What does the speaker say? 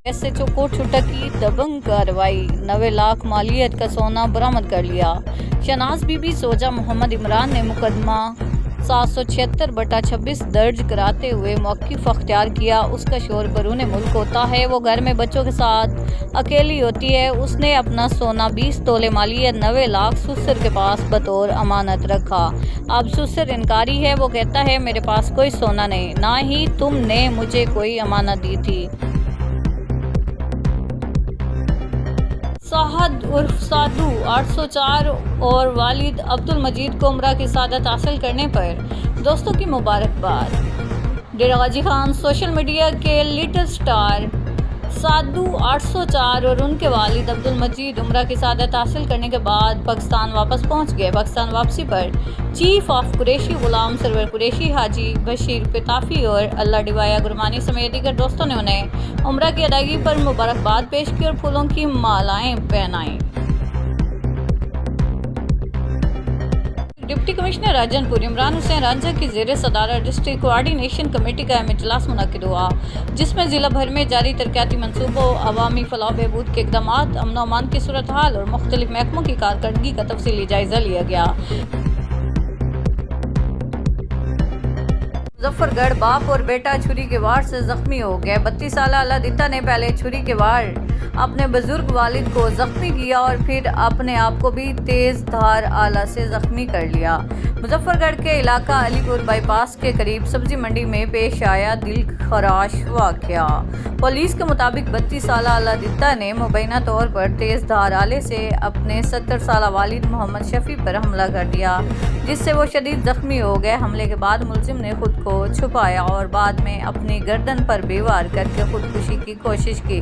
SHO coat छुट्टा की दबंग कार्रवाई, 90 लाख मालियत का सोना बरामद कर लिया। शहनाज बीबी सोजा मोहम्मद इमरान ने मुकदमा 776/26 दर्ज कराते हुए मौक़िफ़ अख्तियार किया। उसका शौहर बैरून मुल्क होता है, वो घर में बच्चों के साथ अकेली होती है। उसने अपना सोना 20 तोले मालियत 90 लाख सुसर के पास बतौर अमानत रखा। अब सुसर इनकारी है, वो कहता है मेरे पास कोई सोना नहीं, ना ही तुमने मुझे कोई अमानत दी थी। साहद उर्फ साधु 804 और वालिद अब्दुल मजीद को उम्रा की सआदत हासिल करने पर दोस्तों की मुबारकबाद। डेरा गाजी खान सोशल मीडिया के लिटिल स्टार साधु 804 और उनके वालिद अब्दुल मजीद उम्रा की सआदत हासिल करने के बाद पाकिस्तान वापस पहुंच गए। पाकिस्तान वापसी पर चीफ ऑफ कुरैशी गुलाम सरवर कुरैशी, हाजी बशीर पिताफी और अल्लाह डिवाया गुरमानी समेत दीगर दोस्तों ने उन्हें उम्रा की अदायगी पर मुबारकबाद पेश की और फूलों की मालाएं पहनाई। डिप्टी कमिश्नर राजनपुर इमरान हुसैन रांझा की ज़ेर सदारत डिस्ट्रिक्ट कोऑर्डिनेशन कमेटी का अहम इजलास मुनक्किद हुआ, जिसमें ज़िला भर में जारी तरक्याती मंसूबों, अवामी फलाह बहबूद के इक़दामात, अमन व अमान की सूरत हाल और मुख्तलिफ महकमों की कारकर्दगी का तफसीली जायज़ा लिया गया। मुजफ्फरगढ़ बाप और बेटा छुरी के वार से जख्मी हो गए। 32 साल अलादिता ने पहले छुरी के वार अपने बुजुर्ग वालिद को जख्मी किया और फिर अपने आप को भी तेज धार आला से जख्मी कर लिया। मुजफ्फरगढ़ के इलाका अलीपुर बाईपास के करीब सब्जी मंडी में पेश आया दिल खराश वाक़या। पुलिस के मुताबिक 32 साल अलादिता ने मुबैना तौर पर तेज धार आले से अपने 70 साल वालिद मोहम्मद शफी पर हमला कर दिया, जिससे वो शदीद जख्मी हो गए। हमले के बाद मुलजिम ने खुद को छुपाया और बाद में अपनी गर्दन पर बेवार करके खुदकुशी की कोशिश की।